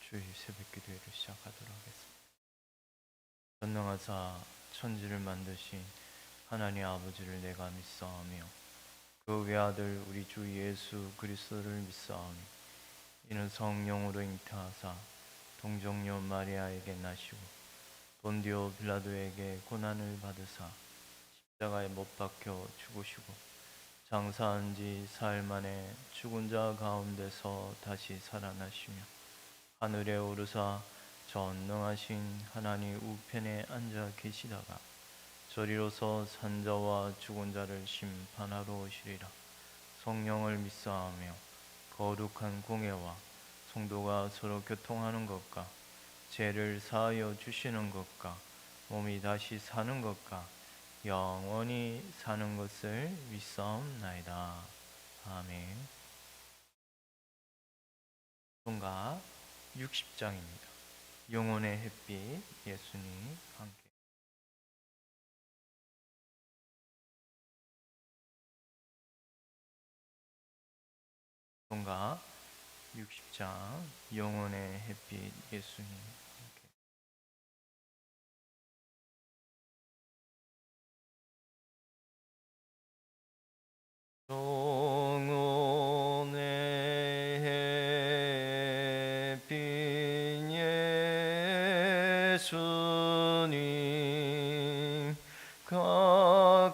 주일 새벽 기도회를 시작하도록 하겠습니다. 전능하사 천지를 만드신 하나님 아버지를 내가 믿사오며 그 외아들 우리 주 예수 그리스도를 믿사오니 이는 성령으로 잉태하사 동정녀 마리아에게 나시고 본디오 빌라도에게 고난을 받으사 십자가에 못 박혀 죽으시고 장사한 지 사흘 만에 죽은 자 가운데서 다시 살아나시며 하늘에 오르사 전능하신 하나님 우편에 앉아 계시다가 저리로서 산자와 죽은 자를 심판하러 오시리라. 성령을 믿사하며 거룩한 공예와 성도가 서로 교통하는 것과 죄를 사하여 주시는 것과 몸이 다시 사는 것과 영원히 사는 것을 믿사옵나이다. 아멘. 성가 60장입니다. 영혼의 햇빛 예수님 함께. 성가 60장 영혼의 햇빛 예수님 함께. 영혼의 햇빛 예수님 가까이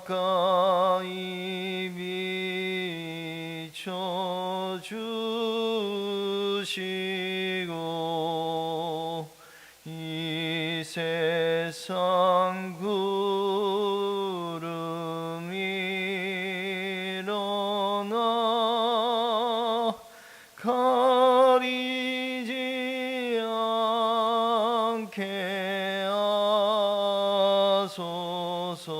비춰주시고 이 세상 구름 일어나 가리지 않게 하소서.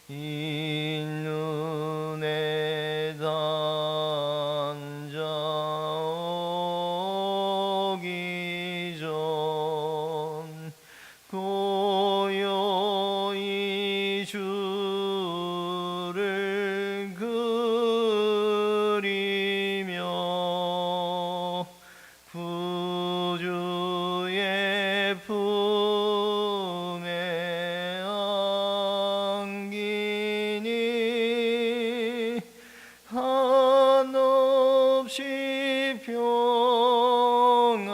이 눈에 단자오기 전 고요히 주를 그리며 구주의 품에 안기니 한없이 평안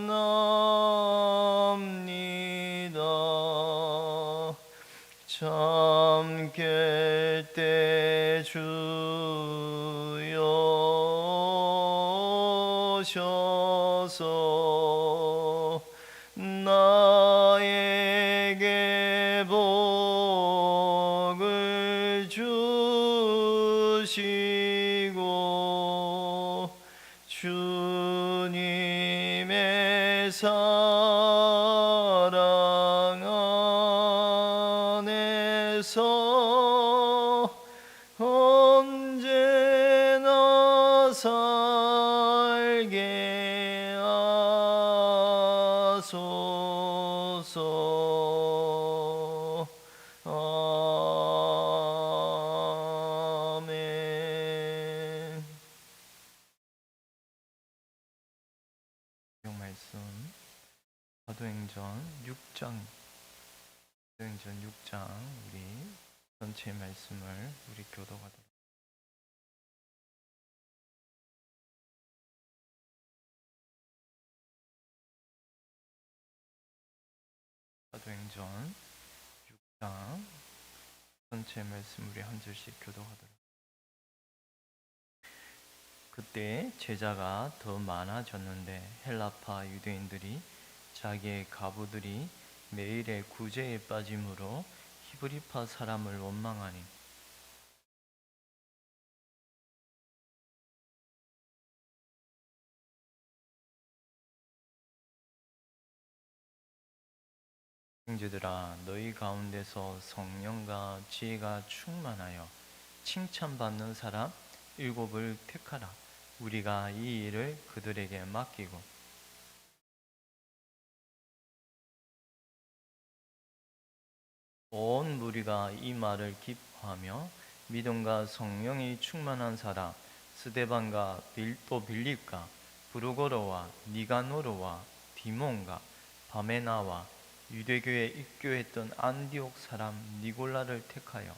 납니다. 잠깰 때 주여 오셔서 나에게 복을 주시고 주님의 사랑 안에서 언제나 살게 하소서. 아멘. 용 말씀 사도행전 6장 우리 전체 말씀을 우리 교독하도록. 사도행전 6장 전체 말씀 우리 한 절씩 교독하도록. 그때 제자가 더 많아졌는데 헬라파 유대인들이 자기의 가부들이 매일의 구제에 빠짐으로 히브리파 사람을 원망하니 형제들아 너희 가운데서 성령과 지혜가 충만하여 칭찬받는 사람 7을 택하라. 우리가 이 일을 그들에게 맡기고 온 무리가 이 말을 기뻐하며 믿음과 성령이 충만한 사람 스데반과 빌립과 브루거로와 니가노르와 디몬과 바메나와 유대교에 입교했던 안디옥 사람 니골라를 택하여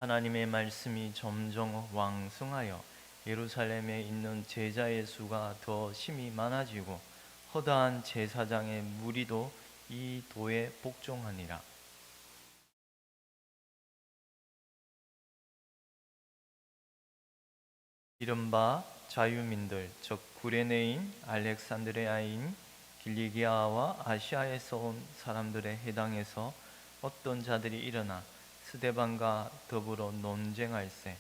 하나님의 말씀이 점점 왕성하여 예루살렘에 있는 제자의 수가 더 심히 많아지고 허다한 제사장의 무리도 이 도에 복종하니라. 이른바 자유민들 즉 구레네인, 알렉산드리아인, 길리기아와 아시아에서 온 사람들에 해당해서 어떤 자들이 일어나 스데반과 더불어 논쟁할세.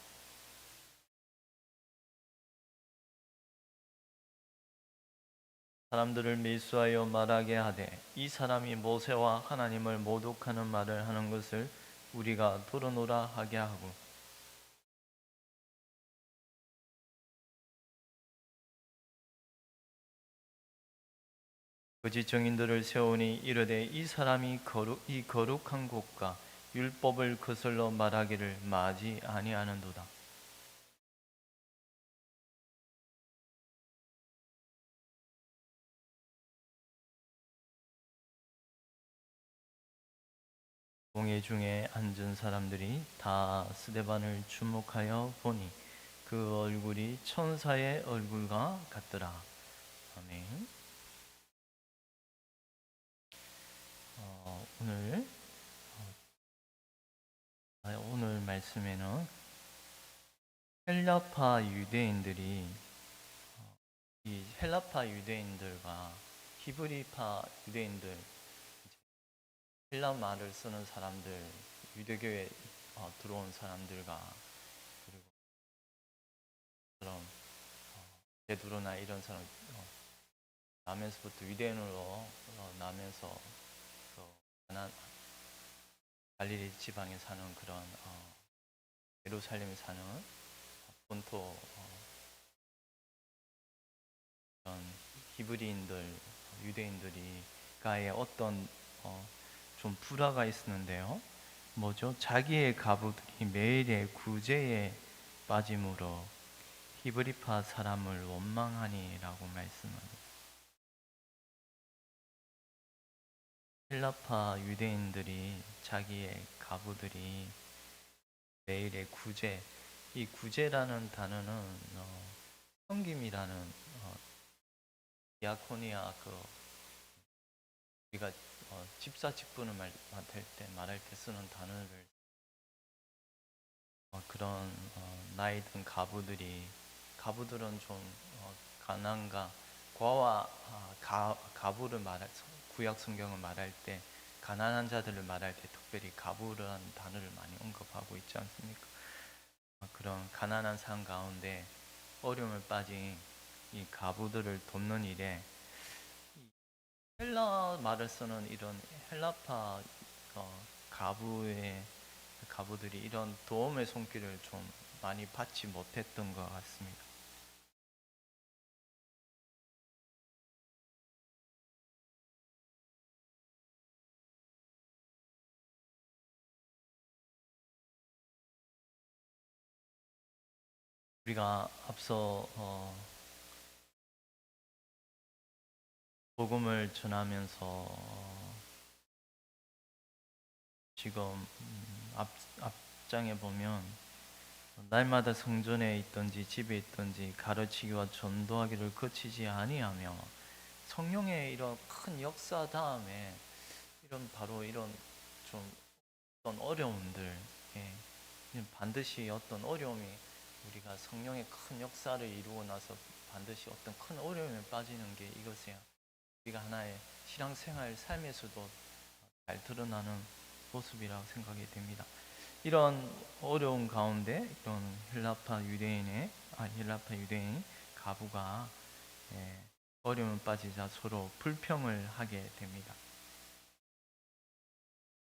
사람들을 밀수하여 말하게 하되 이 사람이 모세와 하나님을 모독하는 말을 하는 것을 우리가 토론하라 하게 하고 거짓 증인들을 세우니 이르되 이 사람이 이 거룩한 곳과 율법을 거슬러 말하기를 마지 아니하는도다. 공회 중에 앉은 사람들이 다 스데반을 주목하여 보니 그 얼굴이 천사의 얼굴과 같더라. 아멘. 오늘 말씀에는 헬라파 유대인들이 이 헬라파 유대인들과 히브리파 유대인들, 헬라 말을 쓰는 사람들, 유대교에 들어온 사람들과 그리고 그런 베드로나 이런 사람 남에서부터 유대인으로 남에서 갈릴리 지방에 사는 그런 예루살렘에 사는 본토 그런 히브리인들, 유대인들이 가에 어떤 좀 불화가 있었는데요. 뭐죠? 자기의 가부들이 매일의 구제에 빠짐으로 히브리파 사람을 원망하니라고 말씀합니다. 헬라파 유대인들이 자기의 가부들이 매일의 구제, 이 구제라는 단어는 섬김이라는 디아코니아 우리가 집사 직분을 말할 때 쓰는 단어를 그런 나이 든 가부들은 좀 가난과 과와 가부를 구약 성경을 말할 때 가난한 자들을 말할 때 특별히 가부라는 단어를 많이 언급하고 있지 않습니까? 그런 가난한 삶 가운데 어려움을 빠진 이 가부들을 돕는 일에 헬라 말을 쓰는 이런 헬라파 가부들이 이런 도움의 손길을 좀 많이 받지 못했던 것 같습니다. 우리가 앞서 복음을 전하면서 지금 앞장에 보면 날마다 성전에 있든지 집에 있든지 가르치기와 전도하기를 그치지 아니하며 성령의 이런 큰 역사 다음에 바로 이런 좀 어떤 어려움들 반드시 어떤 어려움이 우리가 성령의 큰 역사를 이루고 나서 반드시 어떤 큰 어려움에 빠지는 게 이것이야. 우리가 하나의 신앙생활 삶에서도 잘 드러나는 모습이라고 생각이 됩니다. 이런 어려운 가운데 이런 헬라파 유대인 가부가 어려움을 빠지자 서로 불평을 하게 됩니다.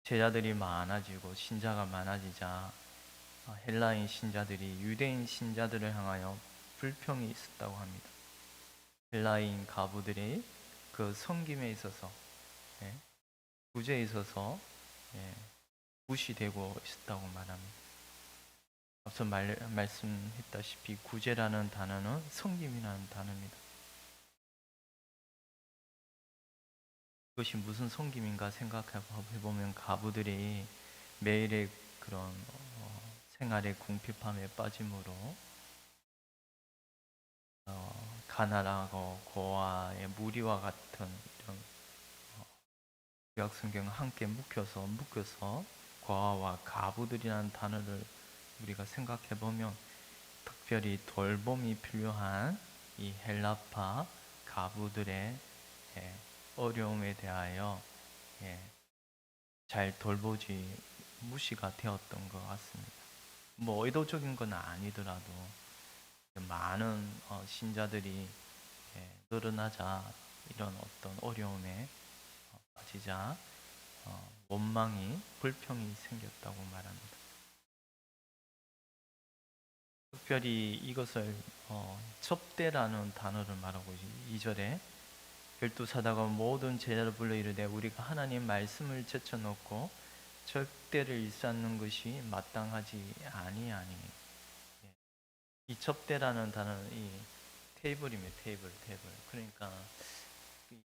제자들이 많아지고 신자가 많아지자 헬라인 신자들이 유대인 신자들을 향하여 불평이 있었다고 합니다. 헬라인 가부들이 그 섬김에 있어서 구제에 있어서 무시되고 있었다고 말합니다. 앞서 말씀했다시피 구제라는 단어는 섬김이라는 단어입니다. 그것이 무슨 섬김인가 생각해보면 가부들이 매일의 그런 생활의 궁핍함에 빠짐으로 가난하고 고아의 무리와 같은 이런 구약 성경을 함께 묶여서 고아와 가부들이라는 단어를 우리가 생각해 보면 특별히 돌봄이 필요한 이 헬라파 가부들의 어려움에 대하여 잘 돌보지 무시가 되었던 것 같습니다. 뭐 의도적인 건 아니더라도 많은 신자들이 늘어나자 이런 어떤 어려움에 빠지자 원망이 불평이 생겼다고 말합니다. 특별히 이것을 접대라는 단어를 말하고 2절에 열두 사도가 모든 제자를 불러 이르되 우리가 하나님 말씀을 제쳐놓고 접대를 일삼는 것이 마땅하지 아니하니. 이 접대라는 단어는 이 테이블입니다. 테이블. 그러니까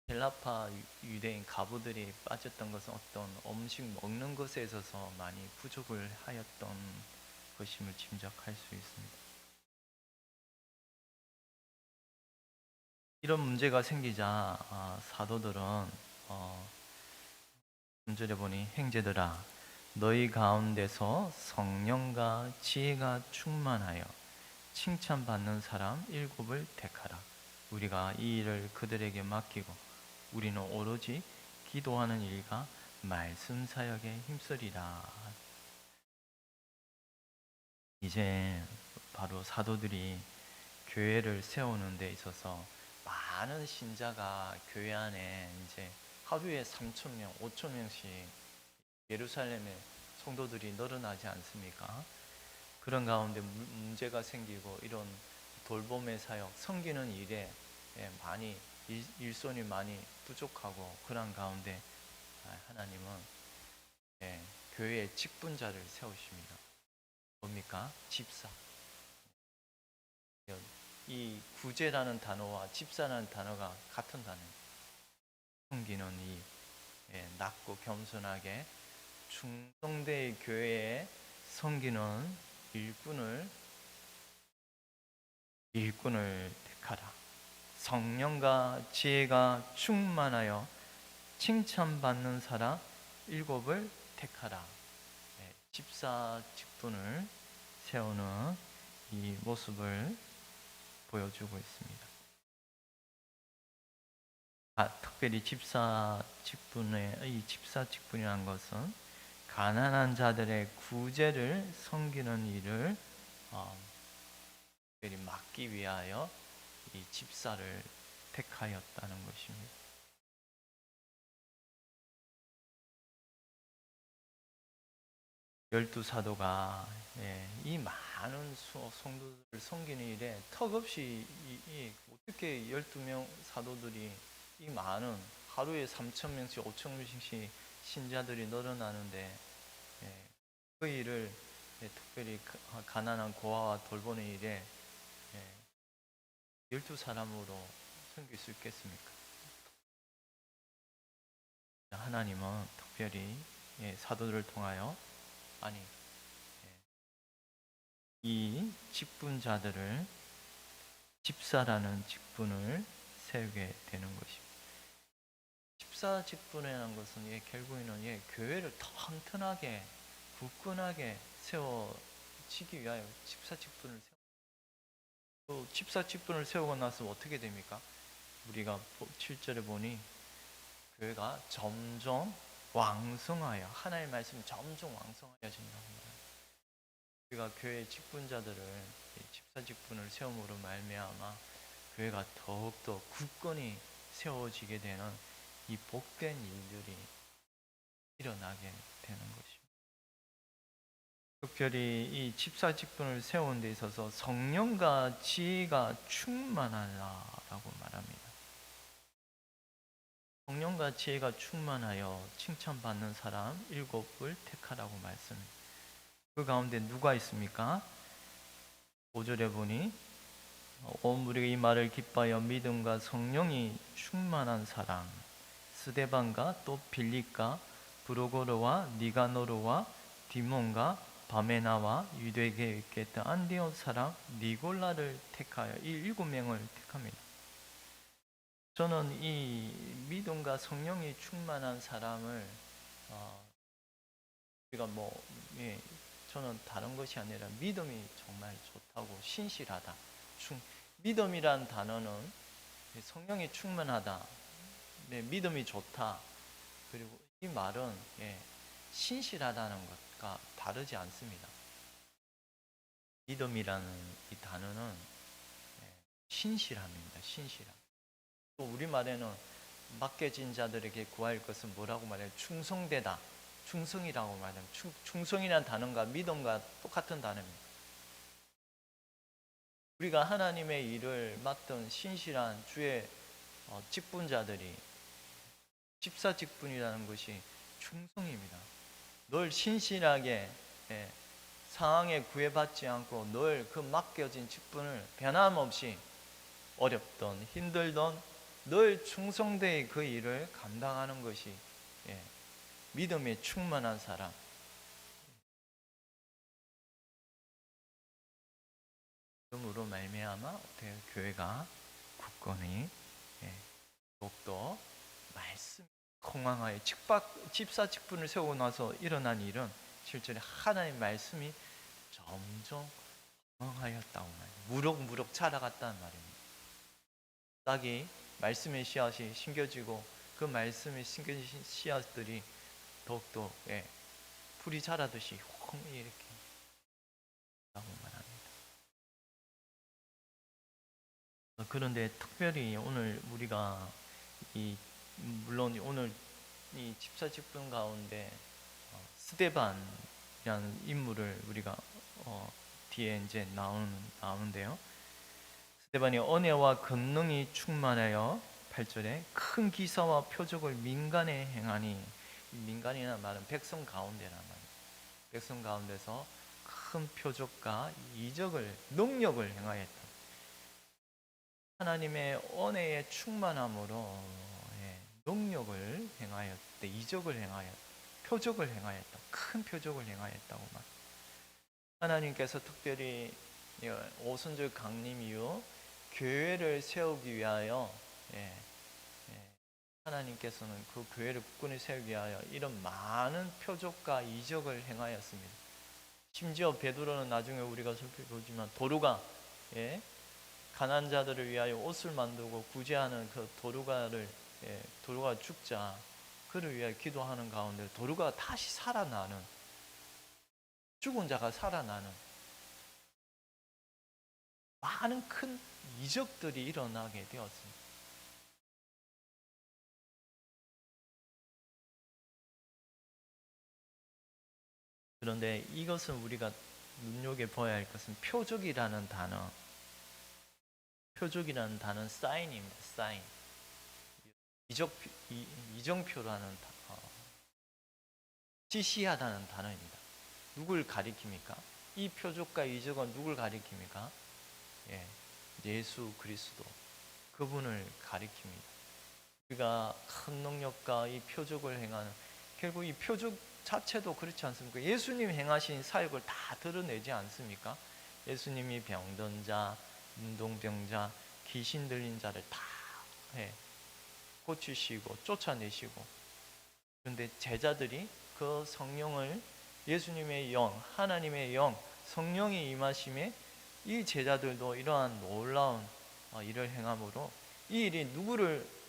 헬라파 유대인 가부들이 빠졌던 것은 어떤 음식 먹는 것에 있어서 많이 부족을 하였던 것임을 짐작할 수 있습니다. 이런 문제가 생기자 사도들은 3절에 보니 형제들아 너희 가운데서 성령과 지혜가 충만하여 칭찬받는 사람 7을 택하라. 우리가 이 일을 그들에게 맡기고 우리는 오로지 기도하는 일과 말씀 사역에 힘쓰리라. 이제 바로 사도들이 교회를 세우는 데 있어서 많은 신자가 교회 안에 이제 하루에 3,000명, 5,000명씩 예루살렘에 성도들이 늘어나지 않습니까? 그런 가운데 문제가 생기고 이런 돌봄의 사역, 섬기는 일에 많이 일손이 많이 부족하고 그런 가운데 하나님은 교회의 직분자를 세우십니다. 뭡니까? 집사. 이 구제라는 단어와 집사라는 단어가 같은 단어입니다. 섬기는 이 낮고 겸손하게 중성대의 교회에 섬기는 일꾼을 택하라. 성령과 지혜가 충만하여 칭찬받는 사람 7을 택하라. 집사 직분을 세우는 이 모습을 보여주고 있습니다. 특별히 이 집사 직분이라는 것은 가난한 자들의 구제를 섬기는 일을 특별히 막기 위하여 이 집사를 택하였다는 것입니다. 열두 사도가 이 많은 성도들을 섬기는 일에 턱없이 어떻게 12명 사도들이 이 많은 하루에 3,000명씩 5,000명씩 신자들이 늘어나는데 그 일을 특별히 가난한 고아와 돌보는 일에 12사람으로 섬길 수 있겠습니까? 하나님은 특별히 사도들을 통하여 이 직분자들을 집사라는 직분을 세우게 되는 것입니다. 집사 직분이라는 것은 결국에는 교회를 튼튼하게 굳건하게 세워지기 위하여 집사 직분을 또 집사 직분을 세우고 나서 어떻게 됩니까? 우리가 7절에 보니 교회가 점점 왕성하여 하나님의 말씀이 점점 왕성하여진다고 말합니다. 우리가 교회 직분자들을 집사 직분을 세움으로 말미암아 교회가 더욱더 굳건히 세워지게 되는 이 복된 일들이 일어나게 되는 것입니다. 특별히 이 집사 직분을 세우는 데 있어서 성령과 지혜가 충만하라고 말합니다. 성령과 지혜가 충만하여 칭찬받는 사람 7을 택하라고 말씀합니다. 그 가운데 누가 있습니까? 5절에 보니 온 무리가 이 말을 기뻐하여 믿음과 성령이 충만한 사람 스데반과 또 빌립과 브로고르와 니가노르와 디몬과 바메나와 유대계에 있겠던 안디옥 사람 니골라를 택하여 이 7명을 택합니다. 저는 이 믿음과 성령이 충만한 사람을 우리가 저는 다른 것이 아니라 믿음이 정말 좋다고 신실하다. 믿음이란 단어는 성령이 충만하다. 믿음이 좋다. 그리고 이 말은 신실하다는 것과 다르지 않습니다. 믿음이라는 이 단어는 신실함입니다. 신실함. 또 우리말에는 맡겨진 자들에게 구할 것은 뭐라고 말해요? 충성되다. 충성이라고 말해요. 충성이라는 단어가 믿음과 똑같은 단어입니다. 우리가 하나님의 일을 맡던 신실한 주의 직분자들이 집사 직분이라는 것이 충성입니다. 늘 신실하게 상황에 구애받지 않고 늘 그 맡겨진 직분을 변함없이 어렵던 힘들던 늘 충성되이 그 일을 감당하는 것이 믿음에 충만한 사람. 믿음으로 말미암아 교회가 굳건히 더욱더 말씀 공황하여 집사 직분을 세우고 나서 일어난 일은 실제로 하나님의 말씀이 점점 건강하였다고 말해요. 무럭무럭 자라갔다는 말입니다. 싹이 말씀의 씨앗이 심겨지고 그 말씀에 심겨진 씨앗들이 더욱더 풀이 자라듯이 이렇게 라고 말합니다. 그런데 특별히 오늘 우리가 물론 오늘 이 집사 직분 가운데 스데반이라는 인물을 우리가 뒤에 이제 나오는데요. 스데반이 은혜와 권능이 충만하여 8절에 큰 기사와 표적을 민간에 행하니, 민간이라는 말은 백성 가운데란 말이에요. 백성 가운데서 큰 표적과 이적을 능력을 행하였다. 하나님의 은혜의 충만함으로 능력을 행하였다. 이적을 행하였다. 표적을 행하였다. 큰 표적을 행하였다고 말합니다. 하나님께서 특별히 오순절 강림 이후 교회를 세우기 위하여 하나님께서는 그 교회를 굳건히 세우기 위하여 이런 많은 표적과 이적을 행하였습니다. 심지어 베드로는 나중에 우리가 살펴보지만 도루가 가난한 자들을 위하여 옷을 만들고 구제하는 그 도루가 죽자 그를 위하여 기도하는 가운데 도루가 다시 살아나는, 죽은 자가 살아나는 많은 큰 이적들이 일어나게 되었습니다. 그런데 이것은 우리가 눈여겨봐야 할 것은 표적이라는 단어, 표적이라는 단어는 사인입니다. 사인. 이정표라는 지시하다는 단어입니다. 누굴 가리킵니까? 이 표적과 이적은 누굴 가리킵니까? 예수 그리스도, 그분을 가리킵니다. 우리가 큰 능력과 이 표적을 행하는, 결국 이 표적 자체도 그렇지 않습니까? 예수님 행하신 사역을 다 드러내지 않습니까? 예수님이 병든 자, 운동병자, 귀신 들린 자를 다 고치시고 쫓아내시고, 그런데 제자들이 그 성령을, 예수님의 영, 하나님의 영, 성령이 임하심에 이 제자들도 이러한 놀라운 일을 행함으로 이 일이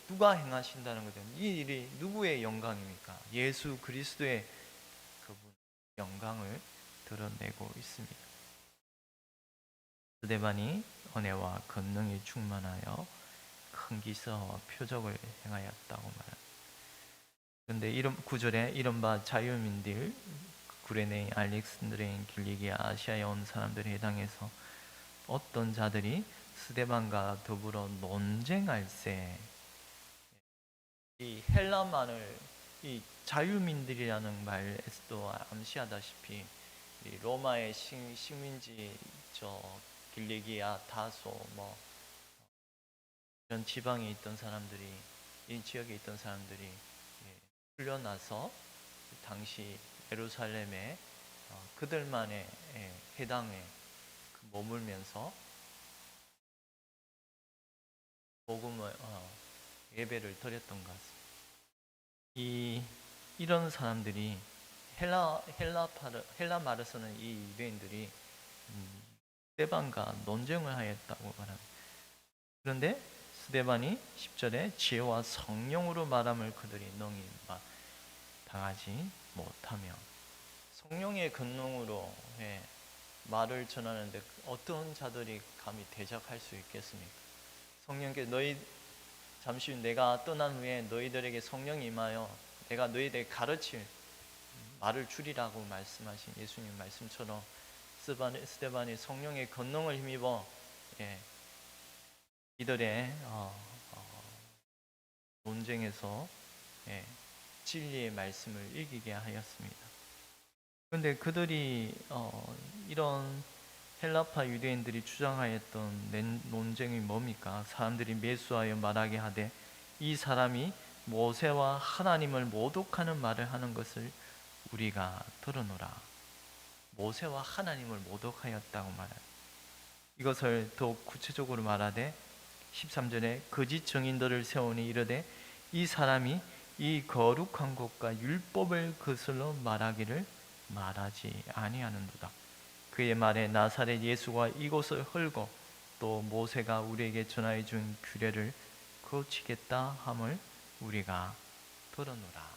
누가 행하신다는 거죠. 이 일이 누구의 영광입니까? 예수 그리스도의 그분 영광을 드러내고 있습니다. 스데반이 은혜와 권능이 충만하여 큰 기사와 표적을 행하였다고 말합니다. 그런데 이런 구절에 이른바 자유민들, 구레네, 알렉산드레인, 길리기아, 아시아에 온 사람들에 해당해서 어떤 자들이 스데반과 더불어 논쟁할세, 이 헬라만을 이 자유민들이라는 말에서도 암시하다시피 이 로마의 식민지 길리기아, 다소 뭐 이런 지방에 있던 사람들이, 이 지역에 있던 사람들이 풀려나서 당시 예루살렘에 그들만의 회당에 머물면서 복음을 예배를 드렸던 것 같습니다. 이런 사람들이 헬라 말을 쓰는 이 유대인들이 스데반과 논쟁을 하였다고 말합니다. 그런데 스데반이 10절에 지혜와 성령으로 말함을 그들이 능히 당하지 못하며, 성령의 권능으로 말을 전하는데 어떤 자들이 감히 대적할 수 있겠습니까? 성령께 잠시 내가 떠난 후에 너희들에게 성령이 임하여 내가 너희들에게 가르칠 말을 주리라고 말씀하신 예수님 말씀처럼 스데반이 성령의 권능을 힘입어 이들의 논쟁에서 진리의 말씀을 이기게 하였습니다. 그런데 그들이 이런 헬라파 유대인들이 주장하였던 논쟁이 뭡니까? 사람들이 매수하여 말하게 하되 이 사람이 모세와 하나님을 모독하는 말을 하는 것을 우리가 들으노라. 모세와 하나님을 모독하였다고 말해요. 이것을 더욱 구체적으로 말하되 13절에 거짓 증인들을 세우니 이르되 이 사람이 이 거룩한 곳과 율법을 거슬러 말하기를 말하지 아니하는도다. 그의 말에 나사렛 예수가 이곳을 헐고 또 모세가 우리에게 전하여 준 규례를 고치겠다 함을 우리가 들었노라.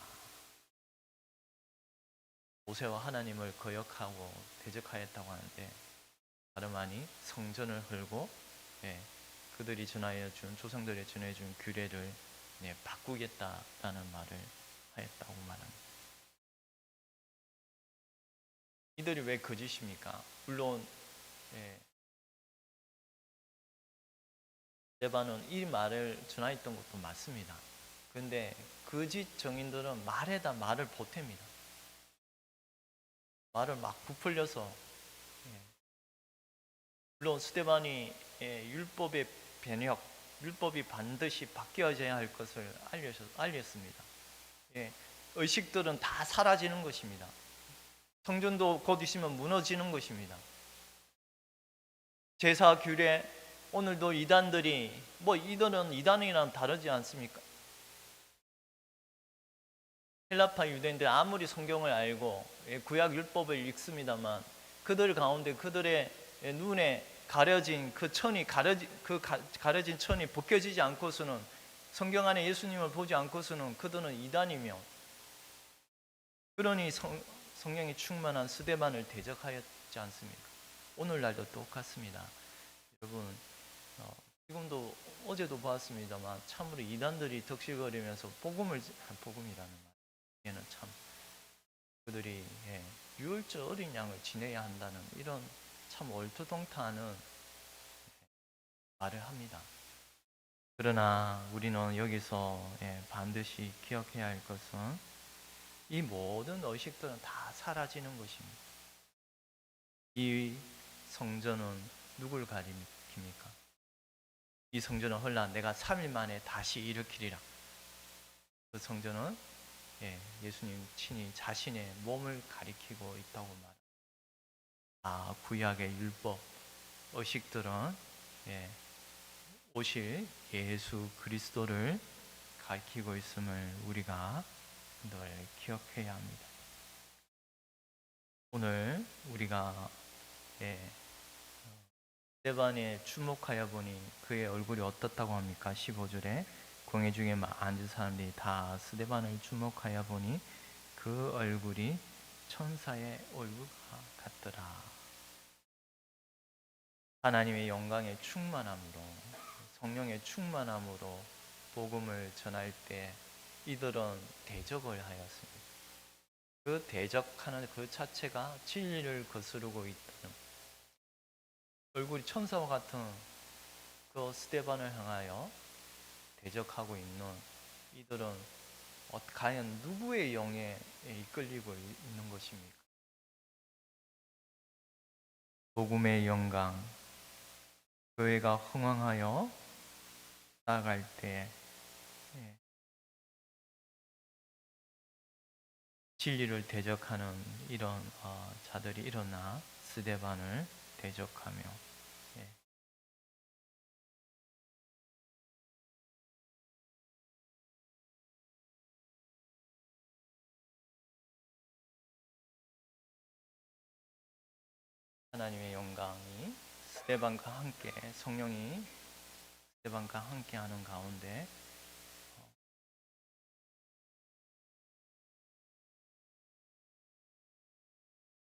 모세와 하나님을 거역하고 대적하였다고 하는데 다름 아니 성전을 헐고 그들이 조상들이 전하여 준 규례를 바꾸겠다라는 말을 하였다고 말합니다. 이들이 왜 거짓입니까? 물론 스데반은 이 말을 전하였던 것도 맞습니다. 그런데 거짓 정인들은 말에다 말을 보탭니다. 말을 막 부풀려서 물론 스데반이 율법의 변혁, 율법이 반드시 바뀌어져야 할 것을 알렸습니다. 의식들은 다 사라지는 것입니다. 성전도 곧 있으면 무너지는 것입니다. 제사 규례, 오늘도 이단들이 이들은 이단이랑 다르지 않습니까? 헬라파 유대인들 아무리 성경을 알고 구약 율법을 읽습니다만 그들 가운데 그들의 눈에 가려진 가려진 천이 벗겨지지 않고서는, 성경 안에 예수님을 보지 않고서는 그들은 이단이며, 그러니 성령이 충만한 스데반을 대적하였지 않습니까? 오늘날도 똑같습니다. 여러분, 지금도 어제도 보았습니다만 참으로 이단들이 덕실거리면서 복음이라는 말, 얘는 참 그들이 유월절 어린 양을 지내야 한다는 이런 참 얼토당토하는 말을 합니다. 그러나 우리는 여기서 반드시 기억해야 할 것은 이 모든 의식들은 다 사라지는 것입니다. 이 성전은 누굴 가리킵니까? 이 성전은 헐라 내가 3일 만에 다시 일으키리라. 그 성전은 예수님 친히 자신의 몸을 가리키고 있다고 말합니다. 구약의 율법, 의식들은 오실 예수 그리스도를 가리키고 있음을 우리가 늘 기억해야 합니다. 오늘 우리가 스데반에 주목하여 보니 그의 얼굴이 어떻다고 합니까? 15절에 공회 중에 앉은 사람들이 다 스데반을 주목하여 보니 그 얼굴이 천사의 얼굴과 같더라. 하나님의 영광의 충만함으로, 성령의 충만함으로 복음을 전할 때 이들은 대적을 하였습니다. 그 대적하는 그 자체가 진리를 거스르고 있다는, 얼굴이 천사와 같은 그 스데반을 향하여 대적하고 있는 이들은 과연 누구의 영에 이끌리고 있는 것입니까? 복음의 영광, 교회가 흥왕하여 나아갈 때 예, 진리를 대적하는 이런 자들이 일어나 스데반을 대적하며 예, 하나님의 영광이 스데반과 함께 성령이 스데반과 함께하는 가운데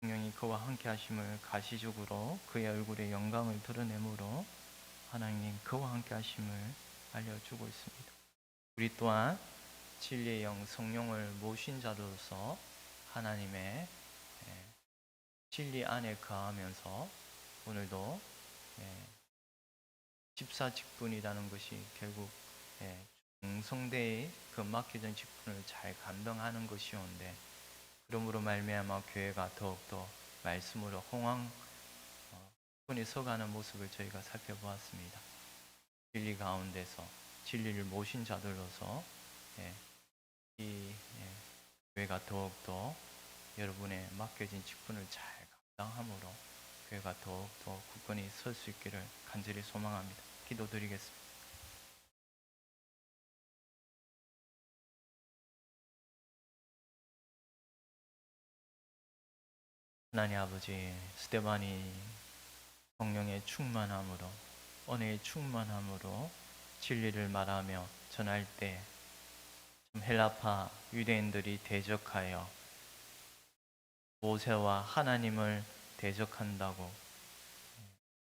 성령이 그와 함께 하심을 가시적으로 그의 얼굴에 영광을 드러내므로 하나님 그와 함께 하심을 알려주고 있습니다. 우리 또한 진리의 영 성령을 모신 자로서 하나님의 진리 안에 거하면서 오늘도 집사직분이라는 것이 결국 중성대의 그 맡겨진 직분을 잘 감당하는 것이온데 그러므로 말미암아 교회가 더욱더 말씀으로 홍황 분이 서가는 모습을 저희가 살펴보았습니다. 진리 가운데서 진리를 모신 자들로서 이 교회가 더욱더 여러분의 맡겨진 직분을 잘 감당함으로 교회가 더욱더 굳건히 설 수 있기를 간절히 소망합니다. 기도드리겠습니다. 하나님 아버지, 스데반이 성령의 충만함으로 은혜의 충만함으로 진리를 말하며 전할 때 헬라파 유대인들이 대적하여 모세와 하나님을 대적한다고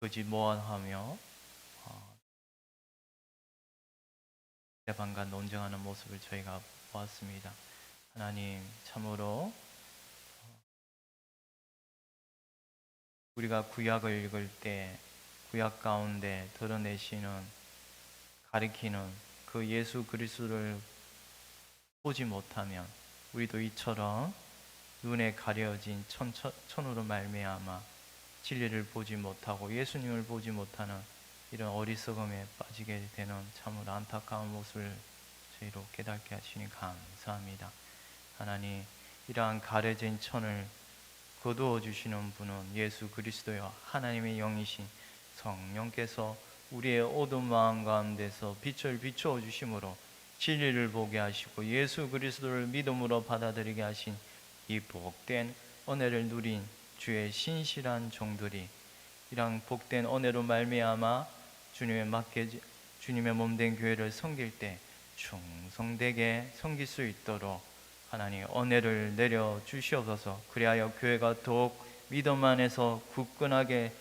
거짓모함하며 스데반과 논쟁하는 모습을 저희가 보았습니다. 하나님 참으로 우리가 구약을 읽을 때 구약 가운데 드러내시는 가리키는 그 예수 그리스도를 보지 못하면 우리도 이처럼 눈에 가려진 천으로 말미암아 진리를 보지 못하고 예수님을 보지 못하는 이런 어리석음에 빠지게 되는 참으로 안타까운 모습을 저희로 깨닫게 하시니 감사합니다. 하나님, 이러한 가려진 천을 거두어 주시는 분은 예수 그리스도여 하나님의 영이신 성령께서 우리의 어두운 마음 가운데서 빛을 비추어 주심으로 진리를 보게 하시고 예수 그리스도를 믿음으로 받아들이게 하신 이 복된 은혜를 누린 주의 신실한 종들이 이러한 복된 은혜로 말미암아 주님의 몸된 교회를 섬길 때 충성되게 섬길 수 있도록 하나님 은혜를 내려 주시옵소서. 그리하여 교회가 더욱 믿음 안에서 굳건하게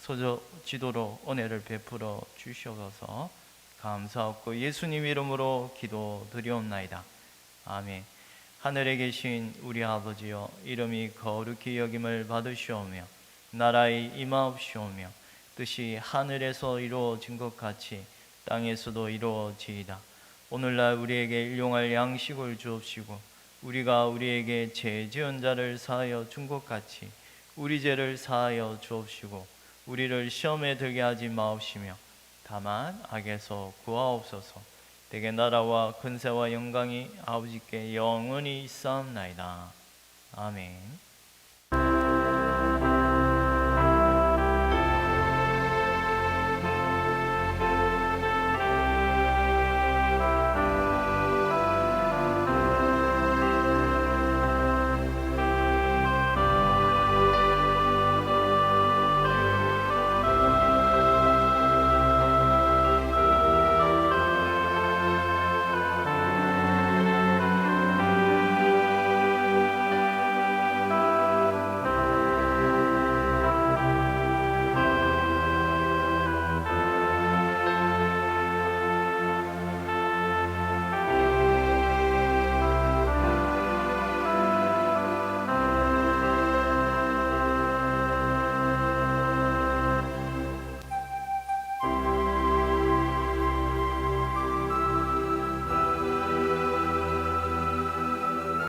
서지도록 은혜를 베풀어 주시옵소서. 감사하고 예수님 이름으로 기도드리옵나이다. 아멘. 하늘에 계신 우리 아버지여, 이름이 거룩히 여김을 받으시오며 나라의 임하옵시오며 뜻이 하늘에서 이루어진 것 같이 땅에서도 이루어지이다. 오늘날 우리에게 일용할 양식을 주옵시고 우리가 우리에게 죄 지은 자를 사하여 준 것 같이 우리 죄를 사하여 주옵시고 우리를 시험에 들게 하지 마옵시며 다만 악에서 구하옵소서. 대개 나라와 근세와 영광이 아버지께 영원히 있사옵나이다. 아멘.